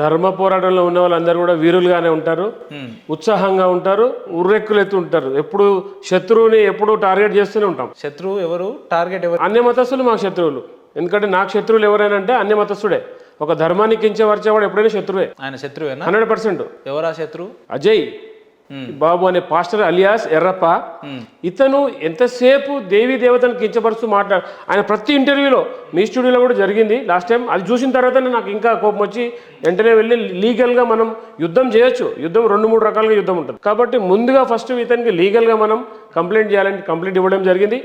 ధర్మ పోరాటంలో ఉన్న వాళ్ళందరూ కూడా వీరులుగానే ఉంటారు, ఉత్సాహంగా ఉంటారు, ఉర్రెక్కులెత్తు ఉంటారు. ఎప్పుడు శత్రువుని ఎప్పుడు టార్గెట్ చేస్తూనే ఉంటాం. శత్రువు ఎవరు, టార్గెట్ ఎవరు? అన్య మతస్థులు మాకు శత్రువులు. ఎందుకంటే నాకు శత్రువులు ఎవరైనా అంటే అన్య మతస్థుడే. ఒక ధర్మాన్ని కించపరిచేవాడు ఎప్పుడైనా శత్రువే. ఆయన శత్రువేనా? 100%. ఎవరా శత్రువు? అజయ్ బాబు అనే పాస్టర్ అలియాస్ ఎర్రప్ప. ఇతను ఎంతసేపు దేవీ దేవతను కించపరుస్తూ ఆయన ప్రతి ఇంటర్వ్యూలో మీ స్టూడియోలో కూడా జరిగింది లాస్ట్ టైం. అది చూసిన తర్వాతనే నాకు ఇంకా కోపం వచ్చి వెంటనే వెళ్ళి లీగల్గా మనం యుద్ధం చేయొచ్చు. యుద్ధం 2-3 రకాలుగా యుద్ధం ఉంటుంది. కాబట్టి ముందుగా ఫస్ట్ ఇతనికి లీగల్గా మనం కంప్లైంట్ చేయాలని కంప్లైంట్ ఇవ్వడం జరిగింది.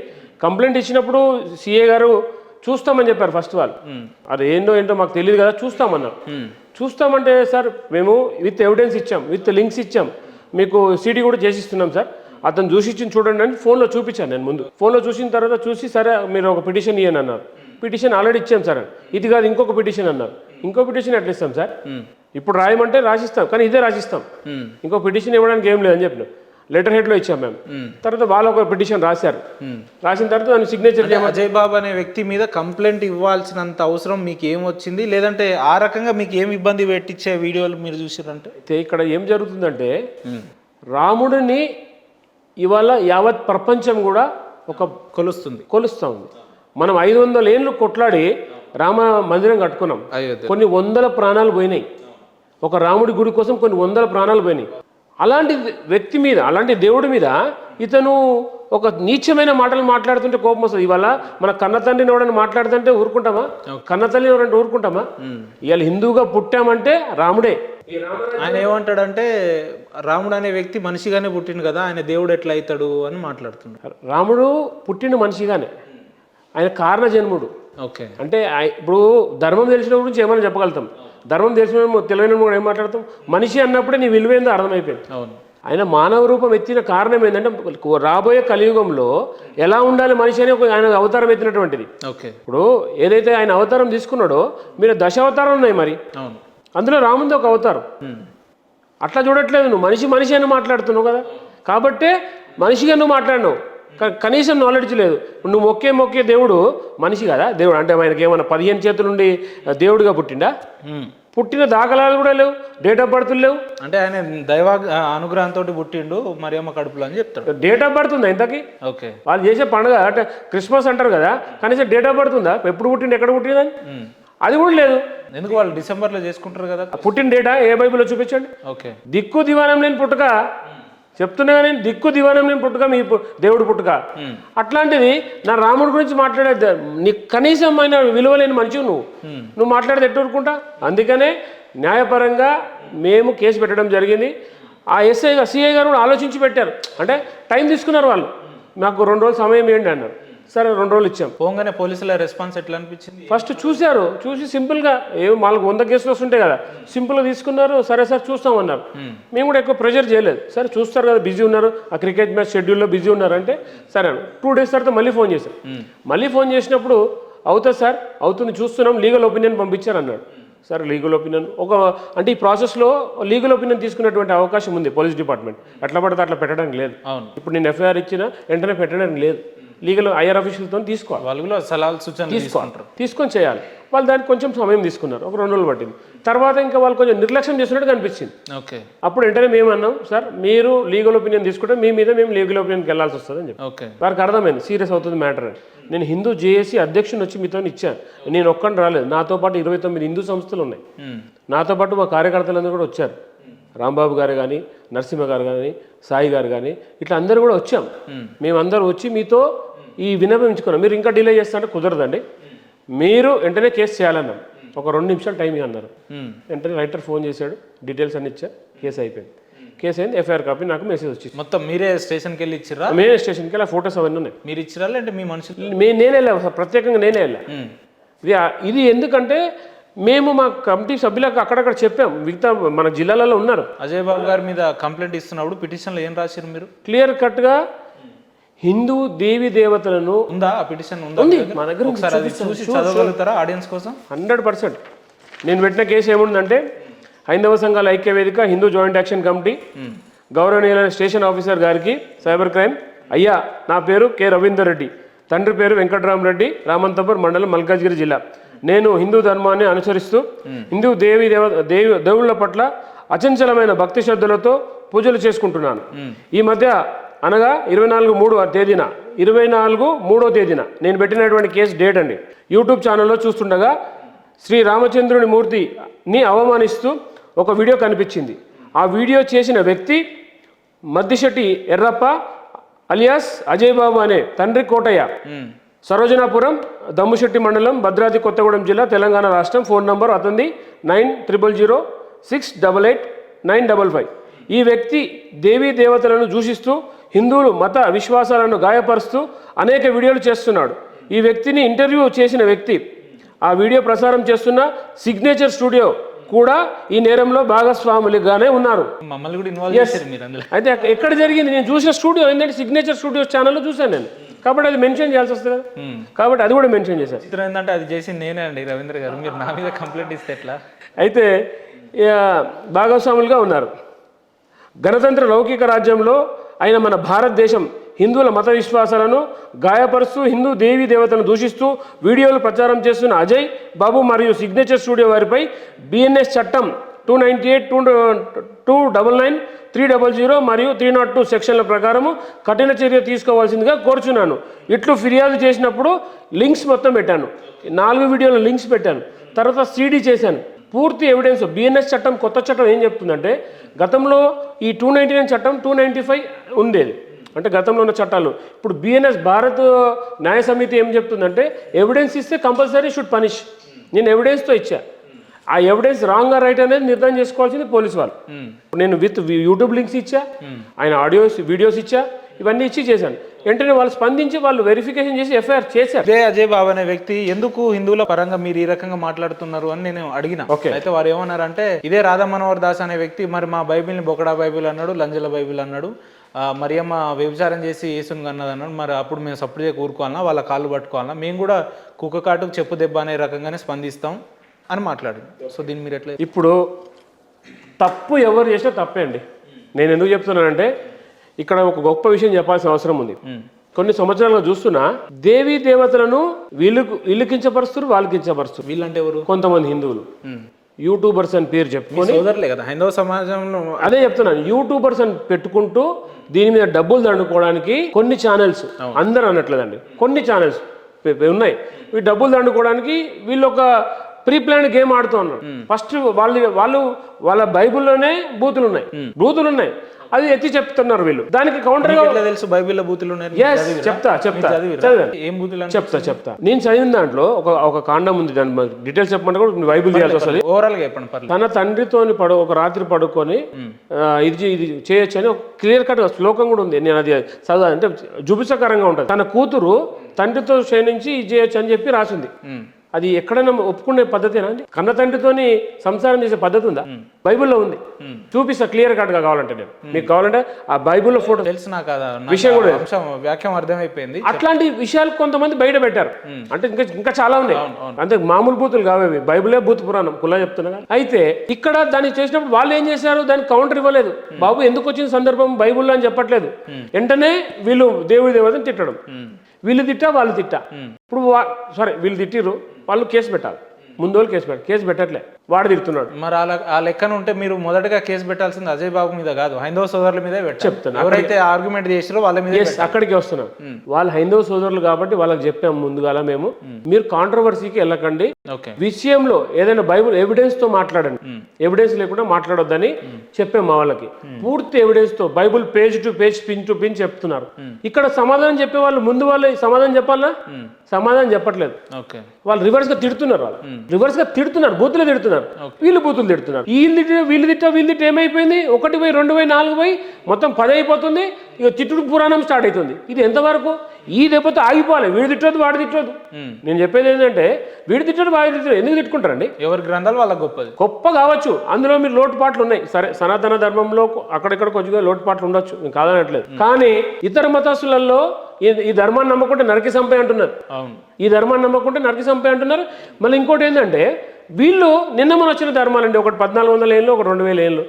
కంప్లైంట్ ఇచ్చినప్పుడు సిఏ గారు చూస్తామని చెప్పారు ఫస్ట్ వాళ్ళు. అది ఏంటో మాకు తెలియదు కదా, చూస్తామన్నారు. చూస్తామంటే సార్ మేము విత్ ఎవిడెన్స్ ఇచ్చాం, విత్ లింక్స్ ఇచ్చాం, మీకు సీడీ కూడా చేసిస్తున్నాం సార్, అతను చూసి ఇచ్చింది చూడండి అని ఫోన్లో చూపించాను. నేను ముందు ఫోన్లో చూసిన తర్వాత చూసి సరే మీరు ఒక పిటిషన్ ఇవ్వని అన్నారు. పిటిషన్ ఆల్రెడీ ఇచ్చాం సార్. ఇది కాదు ఇంకొక పిటిషన్ అన్నారు. ఇంకో పిటిషన్ ఎట్లా ఇస్తాం సార్? ఇప్పుడు రాయమంటే రాసిస్తాం, కానీ ఇదే రాసిస్తాం. ఇంకో పిటిషన్ ఇవ్వడానికి ఏం లేదని చెప్పిన లెటర్ హెడ్లో ఇచ్చాం మేము. తర్వాత వాళ్ళు ఒక పిటిషన్ రాశారు. రాసిన తర్వాత దాన్ని సిగ్నేచర్ చేయమని. అజయ్ బాబు అనే వ్యక్తి మీద కంప్లైంట్ ఇవ్వాల్సినంత అవసరం మీకు ఏమొచ్చింది? లేదంటే ఆ రకంగా మీకు ఏం ఇబ్బంది పెట్టించే వీడియోలు మీరు చూసారంటే? అయితే ఇక్కడ ఏం జరుగుతుందంటే రాముడిని ఇవాళ యావత్ ప్రపంచం కూడా ఒక కొలుస్తూ ఉంది. మనం 500 ఏళ్ళు కొట్లాడి రామ మందిరం కట్టుకున్నాం. కొన్ని 100 ప్రాణాలు పోయినాయి. ఒక రాముడి గుడి కోసం కొన్ని 100 ప్రాణాలు పోయినాయి. అలాంటి వ్యక్తి మీద, అలాంటి దేవుడి మీద ఇతను ఒక నీచమైన మాటలు మాట్లాడుతుంటే కోపం వస్తుంది. ఇవాళ మన కన్న తండ్రిని ఎవడని మాట్లాడుతుంటే ఊరుకుంటామా? కన్న తల్లిని ఎవరంటే ఊరుకుంటామా? ఇవాళ హిందువుగా పుట్టామంటే రాముడే. ఆయన ఏమంటాడంటే రాముడు అనే వ్యక్తి మనిషిగానే పుట్టిండు కదా, ఆయన దేవుడు ఎట్లా అవుతాడు అని మాట్లాడుతున్నాడు. రాముడు పుట్టిండు మనిషిగానే, ఆయన కారణ జన్ముడు. ఓకే, అంటే ఇప్పుడు ధర్మం తెలిసిన గురించి ఏమైనా చెప్పగలుగుతాం, ధర్మం తెలిసిన తెలియని కూడా ఏం మాట్లాడతాం. మనిషి అన్నప్పుడే నీ విలువేందో అర్థమైపోయింది. అవును. ఆయన మానవ రూపం ఎత్తిన కారణం ఏంటంటే రాబోయే కలియుగంలో ఎలా ఉండాలి మనిషి అని ఆయన అవతారం ఎత్తినటువంటిది. ఓకే, ఇప్పుడు ఏదైతే ఆయన అవతారం తీసుకున్నాడో మీరు 10 అవతారాలు ఉన్నాయి మరి, అందులో రాముంది ఒక అవతారం. అట్లా చూడట్లేదు, నువ్వు మనిషి అని మాట్లాడుతున్నావు కదా, కాబట్టే మనిషిగా నువ్వు మాట్లాడినావు. కనీసం నాలెడ్జ్ లేదు. నువ్వు మొక్కే దేవుడు మనిషి కదా. దేవుడు అంటే ఆయనకి ఏమన్నా 15 చేతుల నుండి దేవుడిగా పుట్టిండా? పుట్టిన దాఖలాలు కూడా లేవు, డేట్ ఆఫ్ బర్త్ లేవు. అంటే ఆయన దైవ అనుగ్రహంతో పుట్టిండు మరియమ్మ కడుపులో అని చెప్తాడు. డేట్ ఆఫ్ బర్త్ ఉందా ఇంతకి? ఓకే, వాళ్ళు చేసే పండుగ అంటే క్రిస్మస్ అంటారు కదా, కనీసం డేట్ ఆఫ్ బర్త్ ఉందా? ఎప్పుడు పుట్టిండు, ఎక్కడ పుట్టిందని అది కూడా లేదు. ఎందుకు? వాళ్ళు డిసెంబర్లో చేసుకుంటారు కదా. పుట్టిన డేటా ఏ బైబిల్లో చూపించండి. ఓకే, దిక్కు దివానం లేని పుట్టుక చెప్తున్నా కానీ దిక్కు దివానం లేని పుట్టుక మీ దేవుడు పుట్టుక. అట్లాంటిది నా రాముడి గురించి మాట్లాడే నీ కనీసం అయిన విలువ లేని మనిషి నువ్వు మాట్లాడితే ఎట్టు ఊరుకుంటా? అందుకనే న్యాయపరంగా మేము కేసు పెట్టడం జరిగింది. ఆ సిఐ గారు కూడా ఆలోచించి పెట్టారు. అంటే టైం తీసుకున్నారు వాళ్ళు, నాకు 2 రోజులు సమయం ఏంటి అన్నారు. సరే 2 రోజులు ఇచ్చాం. పోగానే పోలీసుల రెస్పాన్స్ ఎట్లా అనిపించింది? ఫస్ట్ చూశారు, చూసి సింపుల్గా వాళ్ళకి 100 కేసులు వస్తుంటాయి కదా, సింపుల్గా తీసుకున్నారు. సరే సార్ చూస్తామన్నారు. మేము కూడా ఎక్కువ ప్రెషర్ చేయలేదు. సరే చూస్తారు కదా, బిజీ ఉన్నారు, ఆ క్రికెట్ మ్యాచ్ షెడ్యూల్లో బిజీ ఉన్నారు అంటే సరే 2 డేస్ తర్వాత మళ్ళీ ఫోన్ చేశారు. మళ్ళీ ఫోన్ చేసినప్పుడు అవుతుంది సార్, అవుతుంది, చూస్తున్నాం, లీగల్ ఒపీనియన్ పంపించారు అన్నాడు. సార్ లీగల్ ఒపీనియన్ అంటే ఈ ప్రాసెస్లో లీగల్ ఒపీనియన్ తీసుకునేటువంటి అవకాశం ఉంది పోలీస్ డిపార్ట్మెంట్. ఎట్లా పడితే అట్లా పెట్టడానికి లేదు. ఇప్పుడు నేను ఎఫ్ఐఆర్ ఇచ్చినా వెంటనే పెట్టడానికి లేదు. లీగల్ ఐఆర్ ఆఫీసులతో తీసుకోవాలి, వాళ్ళు సలహాలు సూచనలు తీసుకొని చేయాలి. వాళ్ళు దానికి కొంచెం సమయం తీసుకున్నారు, ఒక 2 రోజులు పట్టింది. తర్వాత ఇంకా వాళ్ళు కొంచెం నిర్లక్ష్యం చేస్తున్నట్టు కనిపించింది. ఓకే, అప్పుడు వెంటనే మేము అన్నాం, సార్ మీరు లీగల్ ఒపీనియన్ తీసుకుంటే మీ మీద మేము లీగల్ ఒపీనియన్కి వెళ్ళాల్సి వస్తుంది అని చెప్పి. ఓకే, వారికి అర్థమైంది సీరియస్ అవుతుంది మ్యాటర్ అని. నేను హిందూ జేఏసీ అధ్యక్షుని వచ్చి మీతో ఇచ్చాను. నేను ఒక్కడిని రాలేదు, నాతో పాటు 29 హిందూ సంస్థలు ఉన్నాయి. నాతో పాటు మా కార్యకర్తలందరూ కూడా వచ్చారు. రాంబాబు గారు కానీ, నరసింహ గారు కానీ, సాయి గారు కానీ, ఇట్లా అందరూ కూడా వచ్చాం. మేమందరూ వచ్చి మీతో ఈ విన్నవించుకున్నాం. మీరు ఇంకా డిలే చేస్తారంటే కుదరదండి, మీరు వెంటనే కేసు చేయాలన్నాం. ఒక 2 నిమిషాలు టైం అన్నారు. వెంటనే రైటర్ ఫోన్ చేశాడు, డీటెయిల్స్ అన్ని ఇచ్చా, కేసు అయిపోయింది. కేసు అయింది, ఎఫ్ఐఆర్ కాపీ నాకు మెసేజ్ వచ్చింది. మొత్తం మీరే స్టేషన్కి వెళ్ళి ఇచ్చిరా? మేమే స్టేషన్కి వెళ్ళి ఫోటోస్ అవన్నీ ఉన్నాయి. మీరు ఇచ్చిరా అంటే మీ మనుషులు? నేనే వెళ్ళా, ప్రత్యేకంగా నేనే వెళ్ళా. ఇది ఎందుకంటే మేము మా కమిటీ సభ్యులకు అక్కడక్కడ చెప్పాం, మిగతా మన జిల్లాలలో ఉన్నారు. అజయ్ బాబు గారి మీద కంప్లైంట్ ఇస్తున్నప్పుడు పిటిషన్లో ఏం రాశారు మీరు? క్లియర్ కట్గా హిందూ దేవి దేవతలను ఉందా? ఆ పిటిషన్ ఉందా మా దగ్గర? ఒకసారి అది చూసి చదవగలుగుతారా ఆడియన్స్ కోసం? 100%. నేను పెట్టిన కేసు ఏముందంటే హైందవ సంఘాల ఐక్య వేదిక, హిందూ జాయింట్ యాక్షన్ కమిటీ, గౌరవనీయులైన స్టేషన్ ఆఫీసర్ గారికి సైబర్ క్రైమ్. అయ్యా, నా పేరు కె రవీందర్ రెడ్డి, తండ్రి పేరు వెంకటరామరెడ్డి, రామంతపూర్ మండలం, మల్కాజ్గిరి జిల్లా. నేను హిందూ ధర్మాన్ని అనుసరిస్తూ హిందూ దేవుళ్ళ పట్ల అచంచలమైన భక్తి శ్రద్ధలతో పూజలు చేసుకుంటున్నాను. ఈ మధ్య అనగా 24/3 తేదీన నేను పెట్టినటువంటి కేసు డేట్ అండి. యూట్యూబ్ ఛానల్లో చూస్తుండగా శ్రీ రామచంద్రుని మూర్తిని అవమానిస్తూ ఒక వీడియో కనిపించింది. ఆ వీడియో చేసిన వ్యక్తి మద్దిశెట్టి ఎర్రప్ప అలియాస్ అజయ్ బాబు అనే తండ్రి కోటయ్య, సరోజనాపురం, దమ్ముశెట్టి మండలం, భద్రాద్రి కొత్తగూడెం జిల్లా, తెలంగాణ రాష్ట్రం. ఫోన్ నంబర్ అతనిది 9000068895. ఈ వ్యక్తి దేవీ దేవతలను దూషిస్తూ హిందువులు మత విశ్వాసాలను గాయపరుస్తూ అనేక వీడియోలు చేస్తున్నాడు. ఈ వ్యక్తిని ఇంటర్వ్యూ చేసిన వ్యక్తి ఆ వీడియో ప్రసారం చేస్తున్న సిగ్నేచర్ స్టూడియో కూడా ఈ నేరంలో భాగస్వాములుగానే ఉన్నారు. మమ్మల్ని కూడా ఇన్వాల్వ్ చేశారు మీరు అందులో. అయితే ఎక్కడ జరిగింది? నేను చూసిన స్టూడియో ఏంటంటే సిగ్నేచర్ స్టూడియో ఛానల్లో చూశాను నేను, కాబట్టి అది మెన్షన్ చేయాల్సి వస్తుంది కదా, కాబట్టి అది కూడా మెన్షన్ చేశాను. చిత్రం ఏంటంటే అది చేసింది నేనే అండి, రవీంద్ర గారు. మీరు నా మీద కంప్లైంట్ ఇస్తే ఎట్లా? అయితే భాగస్వాములుగా ఉన్నారు. గణతంత్ర లౌకిక రాజ్యంలో అయిన మన భారతదేశం హిందువుల మత విశ్వాసాలను గాయపరుస్తూ హిందూ దేవీ దేవతలను దూషిస్తూ వీడియోలు ప్రచారం చేస్తున్న అజయ్ బాబు మరియు సిగ్నేచర్ స్టూడియో వారిపై BNS చట్టం 298, 299, 300 మరియు 302 సెక్షన్ల ప్రకారము కఠిన చర్య తీసుకోవాల్సిందిగా కోరుచున్నాను. ఇట్లు ఫిర్యాదు చేసినప్పుడు లింక్స్ మొత్తం పెట్టాను, 4 వీడియోల లింక్స్ పెట్టాను, తర్వాత CD చేశాను. పూర్తి ఎవిడెన్స్. BNS చట్టం కొత్త చట్టం ఏం చెప్తుందంటే గతంలో ఈ 299 చట్టం 295 ఉండేది, అంటే గతంలో ఉన్న చట్టాలు. ఇప్పుడు BNS భారత్ న్యాయ సమితి ఏం చెప్తుందంటే ఎవిడెన్స్ ఇస్తే కంపల్సరీ షుడ్ పనిష్. నేను ఎవిడెన్స్తో ఇచ్చా, ఆ ఎవిడెన్స్ రాంగ్ రైట్ అనేది నిర్ధారణ చేసుకోవాల్సింది పోలీసు వాళ్ళు. నేను విత్ యూట్యూబ్ లింక్స్ ఇచ్చా, ఆయన ఆడియోస్ వీడియోస్ ఇచ్చా, ఇవన్నీ ఇచ్చి చేశాను. వెంటనే వాళ్ళు స్పందించి వాళ్ళు వెరిఫికేషన్ చేసి FIR చేశారు. అదే అజయ్ బాబు అనే వ్యక్తి ఎందుకు హిందువుల పరంగా మీరు ఈ రకంగా మాట్లాడుతున్నారు అని నేను అడిగిన. అయితే వారు ఏమన్నారంటే ఇదే రాధా మనోహర్ దాస్ అనే వ్యక్తి మరి మా బైబిల్ని బొకడా బైబిల్ అన్నాడు, లంజల బైబిల్ అన్నాడు, మరియమ్మ వ్యభిచారం చేసి యేసుని అన్నది అన్నాడు. మరి అప్పుడు మేము సపోర్ట్ చేయక ఊరుకోవాలన్నా, వాళ్ళ కాళ్ళు పట్టుకోవాలన్నా, మేము కూడా కుక్క కాటుకు చెప్పు దెబ్బ అనే రకంగానే స్పందిస్తాం అని మాట్లాడు. సో దీన్ని మీరు ఎట్లా? ఇప్పుడు తప్పు ఎవరు చేసినా తప్పే అండి. నేను ఎందుకు చెప్తున్నానంటే ఇక్కడ ఒక గొప్ప విషయం చెప్పాల్సిన అవసరం ఉంది. కొన్ని సంవత్సరాలుగా చూస్తున్నా దేవీ దేవతలను వీళ్ళు కించపరుస్తారు, వాళ్ళు కించపరుస్తారు. వీళ్ళంటే ఎవరు? కొంతమంది హిందువులు యూట్యూబర్స్ అని పేరు చెప్పుకొని, సోదరులే కదా హైందవ సమాజంలో. అదే చెప్తున్నాను, యూట్యూబర్స్ అని పెట్టుకుంటూ దీని మీద డబ్బులు దండుకోవడానికి కొన్ని ఛానల్స్, అందరూ అనట్లేదండి, కొన్ని ఛానల్స్ ఉన్నాయి. ఈ డబ్బులు దండుకోవడానికి వీళ్ళు ఒక ప్రీ ప్లాన్ గేమ్ ఆడుతూ ఉన్నారు. ఫస్ట్ వాళ్ళ బైబుల్లోనే బూతులు ఉన్నాయి, అది ఎత్తి చెప్తున్నారు వీళ్ళు. దానికి కౌంటర్ గా తెలుసు బైబిల్లో బూతులు ఉన్నాయి. చెప్తా ఏం బూతులు చెప్తా. నేను చదివిన దాంట్లో ఒక కాండం ఉంది, దాని డీటెయిల్స్ చెప్పమంటే కూడా బైబుల్ చేయాల్సి వస్తుంది. ఓవరాల్ గా చెప్పండి. తన తండ్రితోని ఒక రాత్రి పడుకొని ఇది చేయొచ్చు అని ఒక క్లియర్ కట్ శ్లోకం కూడా ఉంది. నేను అది చదువు అంటే జుబిసకరంగా ఉంటుంది. తన కూతురు తండ్రితో క్షయించి ఇది చేయొచ్చు అని చెప్పి రాసింది. అది ఎక్కడైనా ఒప్పుకునే పద్ధతేనా అండి? కన్న తండ్రితోని సంసారం చేసే పద్ధతి ఉందా? బైబుల్లో ఉంది, చూపిస్తా క్లియర్ కట్ గా. కావాలంటే నేను మీకు కావాలంటే ఆ బైబుల్లో ఫోటో తెలుసు నాకు, విషయం కూడా వ్యాఖ్యం అర్థమైపోయింది. అట్లాంటి విషయాలు కొంతమంది బయట పెట్టారు. అంటే ఇంకా చాలా ఉన్నాయి, అంతే మామూలు బూతులు కావేవి, బైబులే బూత్ పురాణం కులా చెప్తున్నా. అయితే ఇక్కడ దాన్ని చేసినప్పుడు వాళ్ళు ఏం చేశారు, దానికి కౌంటర్ ఇవ్వలేదు. బాబు ఎందుకు వచ్చిన సందర్భం బైబుల్లో అని చెప్పట్లేదు. వెంటనే వీళ్ళు దేవుడి దేవతని తిట్టడం, వీళ్ళు తిట్టా వాళ్ళు తిట్టా. ఇప్పుడు సరే వీళ్ళు తిట్టిరు, వాళ్ళు కేసు పెట్టాలి, ముందు వాళ్ళు కేసు పెట్టట్లే, వాడు తిడుతున్నాడు. మరి ఆ లెక్కన ఉంటే మీరు మొదటగా కేసు పెట్టాల్సింది అజయ్ బాబు మీద కాదు, హైందవ సోదరుల మీద చెప్తాను. ఎవరైతే ఆర్గ్యుమెంట్ చేసారో వాళ్ళ మీద. అక్కడికి వస్తున్నాం. వాళ్ళు హైందవ సోదరులు కాబట్టి వాళ్ళకి చెప్పాము ముందుగాల మేము, మీరు కాంట్రవర్సీకి వెళ్ళకండి, విషయంలో ఏదైనా బైబుల్ ఎవిడెన్స్ తో మాట్లాడండి, ఎవిడెన్స్ లేకుండా మాట్లాడొద్దని చెప్పాము మా వాళ్ళకి. పూర్తి ఎవిడెన్స్ తో Bible page to page, pin to pin చెప్తున్నారు. ఇక్కడ సమాధానం చెప్పే వాళ్ళు ముందు వాళ్ళు సమాధానం చెప్పాలా, సమాధానం చెప్పట్లేదు. వాళ్ళు రివర్స్ గా తిడుతున్నారు, బూతులు తిడుతున్నారు, వీళ్ళు బూతులు తిడుతున్నారు. వీళ్ళు తిట్ట ఏమైపోయింది, 1 పోయి 2 పోయి 4 పోయి మొత్తం 10 అయిపోతుంది. ఇక తిట్టుడు పురాణం స్టార్ట్ అవుతుంది. ఇది ఎంతవరకు? ఈ దెబ్బతో ఆగిపోవాలి. వీడు తిట్టదు, వాడు తిట్టదు. నేను చెప్పేది ఏంటంటే వీడు తిట్టడు, వాడు తిట్టడు, ఎందుకు తిట్టుకుంటారండి? ఎవరి గ్రంథాలు వాళ్ళకి గొప్ప కావచ్చు, అందులో మీరు లోటుపాట్లు ఉన్నాయి. సరే సనాతన ధర్మంలో అక్కడెక్కడ కొద్దిగా లోటుపాట్లు ఉండొచ్చు, నేను కాదనట్లేదు. కానీ ఇతర మతస్థులలో ఈ ధర్మాన్ని నమ్మకుంటే నరికి సంపే అంటున్నారు, ఈ ధర్మాన్ని నమ్మకుంటే నరికి సంపే అంటున్నారు. మళ్ళీ ఇంకోటి ఏంటంటే వీళ్ళు నిన్న మన వచ్చిన ధర్మాలండి, ఒకటి 1400 ఏళ్ళు, ఒక 2000 ఏళ్ళు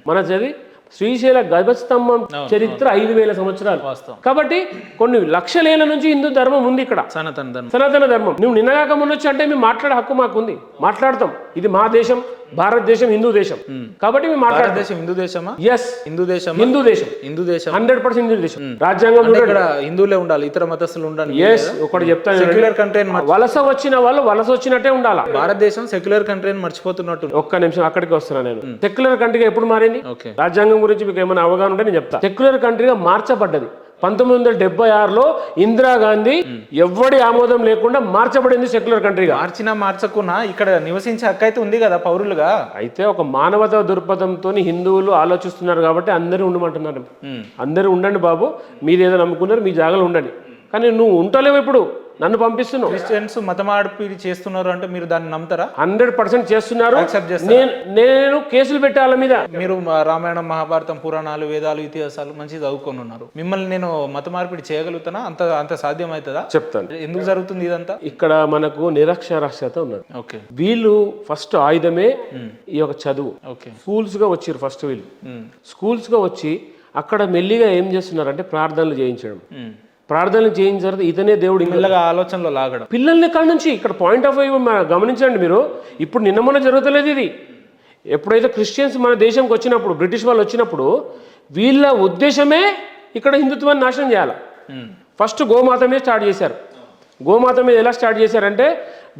మన చదివి శ్రీశైల గర్భస్తంభం చరిత్ర 5,000 సంవత్సరాలు. కాబట్టి కొన్ని లక్షలేళ్ల నుంచి హిందూ ధర్మం ఉంది ఇక్కడ, సనాతన ధర్మం. నువ్వు నిన్నగాక మొన్నొచ్చి అంటే మేము మాట్లాడే హక్కు మాకు ఉంది, మాట్లాడతాం. ఇది మా దేశం, భారతదేశం హిందూ దేశం. కాబట్టి మేము మాట్లాడతాం. హిందూ దేశమా? ఎస్, హిందూ దేశం, హిందూ దేశం, హిందూ దేశం, 100% హిందూ దేశం. రాజ్యాంగం ఇక్కడ హిందువులే ఉండాలి, ఇతర మతస్థులు ఉండాలి. ఎస్, ఒకటి చెప్తాను, సెక్యులర్ కంట్రీ వలస వచ్చిన వాళ్ళు వలస వచ్చినట్టే ఉండాలా. భారతదేశం సెక్యులర్ కంట్రీ అని మర్చిపోతున్నట్టు. ఒక్క నిమిషం అక్కడికి వస్తున్నా నేను. సెక్యులర్ కంట్రీగా ఎప్పుడు మారింది? రాజ్యాంగం గురించి మీకు ఏమైనా అవగాహన ఉంటే నేను చెప్తా. సెక్యులర్ కంట్రీగా మార్చబడ్డది 1976లో ఇందిరాగాంధీ ఎవ్వడి ఆమోదం లేకుండా మార్చబడింది సెక్యులర్ కంట్రీగా. మార్చకున్నా ఇక్కడ నివసించే హక్కు అయితే ఉంది కదా పౌరులుగా. అయితే ఒక మానవతా దృక్పథంతో హిందువులు ఆలోచిస్తున్నారు కాబట్టి అందరూ ఉండమంటున్నారు. అందరూ ఉండండి బాబు, మీరు ఏదో నమ్ముకున్నారు మీ జాగాలో ఉండండి. కానీ నువ్వు ఉంటలేవు, ఇప్పుడు నన్ను పంపిస్తున్నావు. క్రిస్టియన్స్ మత మార్పిడి చేస్తున్నారు అంటే మీరు దాన్ని నమ్ముతారా? 100% చేస్తున్నారు. నేను కేసులు పెట్టే వాళ్ళ మీద. మీరు రామాయణం, మహాభారతం, పురాణాలు, వేదాలు, ఇతిహాసాలు మంచి చదువుకొని ఉన్నారు. మిమ్మల్ని నేను మత మార్పిడి చేయగలుగుతానా? అంత సాధ్యం అవుతుందా? చెప్తాను. ఎందుకు జరుగుతుంది ఇదంతా? ఇక్కడ మనకు నిరక్షరాస్యత ఉన్నది. ఓకే, వీళ్ళు ఫస్ట్ ఆయుధమే ఈ యొక్క చదువు. స్కూల్స్ గా వచ్చారు ఫస్ట్ వీళ్ళు. స్కూల్స్ గా వచ్చి అక్కడ మెల్లిగా ఏం చేస్తున్నారంటే ప్రార్థనలు చేయించడం. ప్రార్థనలు చేయించిన తర్వాత ఇతనే దేవుడు పిల్లగా ఆలోచనలో లాగడం పిల్లల్ని కాడ నుంచి. ఇక్కడ పాయింట్ ఆఫ్ వ్యూ గమనించండి మీరు. ఇప్పుడు నిన్న మొన్న జరుగుతలేదు ఇది. ఎప్పుడైతే క్రిస్టియన్స్ మన దేశంకి వచ్చినప్పుడు, బ్రిటిష్ వాళ్ళు వచ్చినప్పుడు, వీళ్ళ ఉద్దేశమే ఇక్కడ హిందుత్వాన్ని నాశనం చేయాలి. ఫస్ట్ గోమాత మీద స్టార్ట్ చేశారు. గోమాత మీద ఎలా స్టార్ట్ చేశారంటే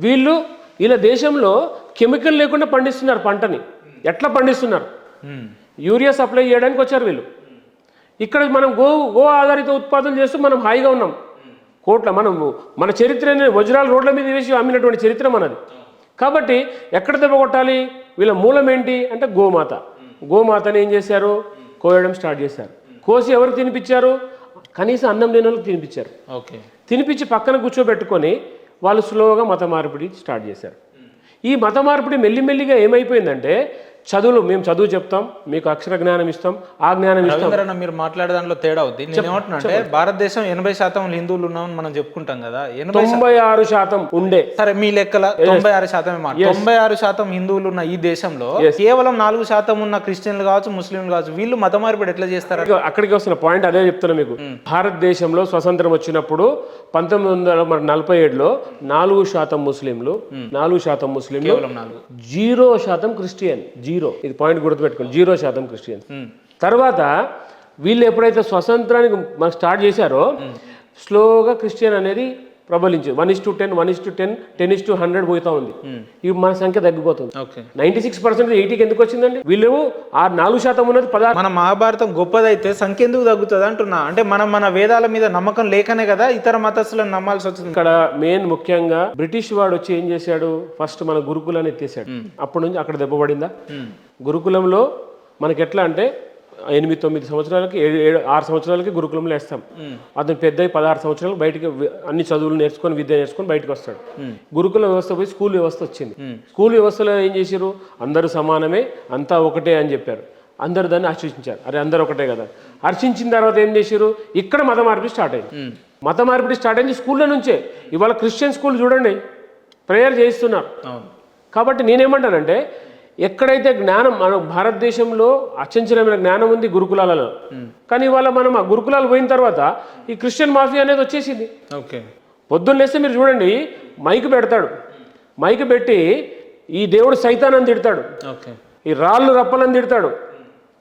వీళ్ళ దేశంలో కెమికల్ లేకుండా పండిస్తున్నారు పంటని. ఎట్లా పండిస్తున్నారు? యూరియా సప్లై చేయడానికి వచ్చారు వీళ్ళు. ఇక్కడ మనం గో ఆధారిత ఉత్పాదనలు చేస్తూ మనం హాయిగా ఉన్నాం. మన చరిత్రని వజ్రాల రోడ్ల మీద వేసి అమ్మినటువంటి చరిత్ర మనది. కాబట్టి ఎక్కడ దెబ్బ కొట్టాలి? వీళ్ళ మూలం ఏంటి అంటే గోమాత. గోమాతని ఏం చేశారు? కోయడం స్టార్ట్ చేశారు. కోసి ఎవరికి తినిపించారు? కనీసం అన్నం లేని వాళ్ళకి తినిపించారు. తినిపించి పక్కన కూర్చోబెట్టుకొని వాళ్ళు స్లోగా మత మార్పిడి స్టార్ట్ చేశారు. ఈ మత మార్పిడి మెల్లిమెల్లిగా ఏమైపోయిందంటే, మేము చదువు చెప్తాం, మీకు అక్షర జ్ఞానం ఇస్తాం, ఆ జ్ఞానం ఇస్తాం. మీరు మాట్లాడే దాంట్లో తేడా అవుతుంది. నేను ఏమంటున్నా అంటే భారతదేశం 80% హిందువులు ఉన్నామని మనం చెప్పుకుంటాం కదా. 96% ఉండే. సరే, మీ లెక్కల 96% 96% హిందువులు ఉన్న ఈ దేశంలో కేవలం 4% ఉన్న క్రిస్టియన్లు కావచ్చు, ముస్లింలు కావచ్చు, వీళ్ళు మత మార్పిడి ఎట్లా చేస్తారు? అక్కడికి వస్తున్న పాయింట్ అదే చెప్తున్నా మీకు. భారతదేశంలో స్వతంత్రం వచ్చినప్పుడు 1947లో 4% ముస్లింలు, 4% ముస్లింలు, 0% క్రిస్టియన్. ఇది పాయింట్ గుర్తుపెట్టుకోండి, 0% క్రిస్టియన్స్. తర్వాత వీళ్ళు ఎప్పుడైతే స్వతంత్రానికి మనకు స్టార్ట్ చేశారో స్లోగా క్రిస్టియన్ అనేది ప్రబలించింది. 1:10, 1:10, 10:100 పోతా ఉంది. ఇవి మన సంఖ్య తగ్గిపోతుంది. 96% 80కి ఎందుకు వచ్చిందండి? వీళ్ళు 4% ఉన్నది 16. మన మహాభారతం గొప్పదైతే సంఖ్య ఎందుకు తగ్గుతుంది అంటున్నా. అంటే మన వేదాల మీద నమ్మకం లేకనే కదా ఇతర మతస్థులను నమ్మాల్సి వచ్చింది. ఇక్కడ మెయిన్ ముఖ్యంగా బ్రిటిష్ వాడు వచ్చి ఏం చేశాడు? ఫస్ట్ మన గురుకులాన్ని ఎత్తేసాడు. అప్పటి నుంచి అక్కడ దెబ్బపడిందా? గురుకులంలో మనకి ఎట్లా అంటే 8-9 సంవత్సరాలకి 6 సంవత్సరాలకి గురుకులంలో వేస్తాం. అతను పెద్ద 16 సంవత్సరాలు బయటికి అన్ని చదువులు నేర్చుకొని, విద్య నేర్చుకొని బయటకు వస్తాడు. గురుకుల వ్యవస్థ పోయి స్కూల్ వ్యవస్థ వచ్చింది. స్కూల్ వ్యవస్థలో ఏం చేశారు? అందరూ సమానమే, అంతా ఒకటే అని చెప్పారు. అందరు దాన్ని హర్షించారు. అరే అందరు ఒకటే కదా. హర్షించిన తర్వాత ఏం చేశారు? ఇక్కడ మత మార్పిడి స్టార్ట్ అయింది. మత మార్పిడి స్టార్ట్ అయింది స్కూళ్ళ నుంచే. ఇవాళ క్రిస్టియన్ స్కూల్ చూడండి, ప్రేయర్ చేయిస్తున్నారు. కాబట్టి నేనేమంటానంటే, ఎక్కడైతే జ్ఞానం మన భారతదేశంలో అచంచలమైన జ్ఞానం ఉంది గురుకులాలలో, కానీ ఇవాళ మనం ఆ గురుకులాలు పోయిన తర్వాత ఈ క్రిస్టియన్ మాఫియా అనేది వచ్చేసింది. పొద్దున్న లేస్తే మీరు చూడండి, మైక్ పెడతాడు. మైక్ పెట్టి ఈ దేవుడు సైతాన్ అని తిడతాడు, ఈ రాళ్ళు రప్పలని తిడతాడు.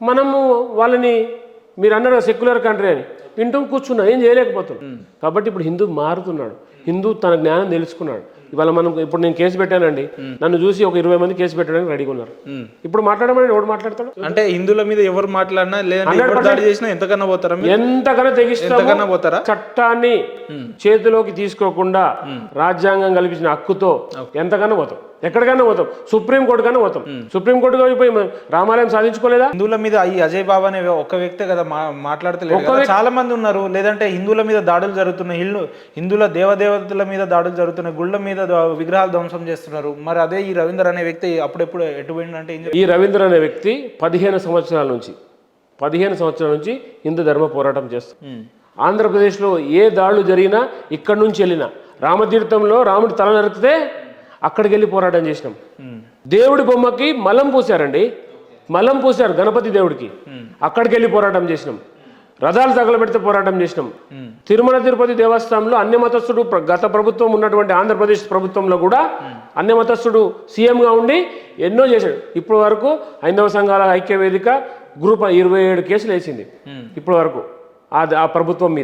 మనము వాళ్ళని మీరు అన్నారు సెక్యులర్ కంట్రీ అని వింటూ కూర్చున్నా, ఏం చేయలేకపోతున్నాడు. కాబట్టి ఇప్పుడు హిందూ మారుతున్నాడు. హిందూ తన జ్ఞానం తెలుసుకున్నాడు. ఇవాళ ఇప్పుడు నేను కేసు పెట్టానండి, నన్ను చూసి ఒక 20 మంది కేసు పెట్టడానికి రెడీగా ఉన్నారు. ఇప్పుడు మాట్లాడమని ఎవరు మాట్లాడతాడు? అంటే హిందువుల మీద ఎవరు మాట్లాడినా చేసినా ఎంతకన్నా పోతారా? ఎంతకన్నా తెగిస్తారా? పోతారా? చట్టాన్ని చేతిలోకి తీసుకోకుండా రాజ్యాంగం కల్పించిన హక్కుతో ఎంతకన్నా పోతాం, ఎక్కడికైనా పోతాం. సుప్రీంకోర్టు కన్నా పోతాం. సుప్రీంకోర్టు పోయి రామాలయం సాధించుకోలేదా? హిందువుల మీద ఈ అజయ్ బాబా అనే ఒక వ్యక్తే కదా మాట్లాడతలేదు. చాలా మంది ఉన్నారు. లేదంటే హిందువుల మీద దాడులు జరుగుతున్నాయి, హిందువుల దేవదేవతల మీద దాడులు జరుగుతున్నాయి, గుళ్ళ మీద విగ్రహాలు ధ్వంసం చేస్తున్నారు. మరి అదే ఈ రవీంద్ర అనే వ్యక్తి అప్పుడెప్పుడు ఎటు పోయిందంటే, ఈ రవీంద్ర అనే వ్యక్తి 15 సంవత్సరాల నుంచి హిందూ ధర్మ పోరాటం చేస్తాం. ఆంధ్రప్రదేశ్లో ఏ దాడులు జరిగినా ఇక్కడి నుంచి వెళ్ళినా, రామతీర్థంలో రాముడి తల నరికితే అక్కడికి వెళ్ళి పోరాటం చేసినాం. దేవుడి బొమ్మకి మలం పూసారండి. మలం పూశారు గణపతి దేవుడికి, అక్కడికి వెళ్ళి పోరాటం చేసినాం. రథాలు తగలబెడితే పోరాటం చేసినాం. తిరుమల తిరుపతి దేవస్థానంలో అన్యమతస్థుడు గత ప్రభుత్వం ఉన్నటువంటి ఆంధ్రప్రదేశ్ ప్రభుత్వంలో కూడా అన్యమతస్థుడు సీఎంగా ఉండి ఎన్నో చేశాడు. ఇప్పటి వరకు హైందవ సంఘాల ఐక్య వేదిక గ్రూప్ 27 కేసులు వేసింది ఇప్పటి వరకు ఆ ప్రభుత్వం మీద.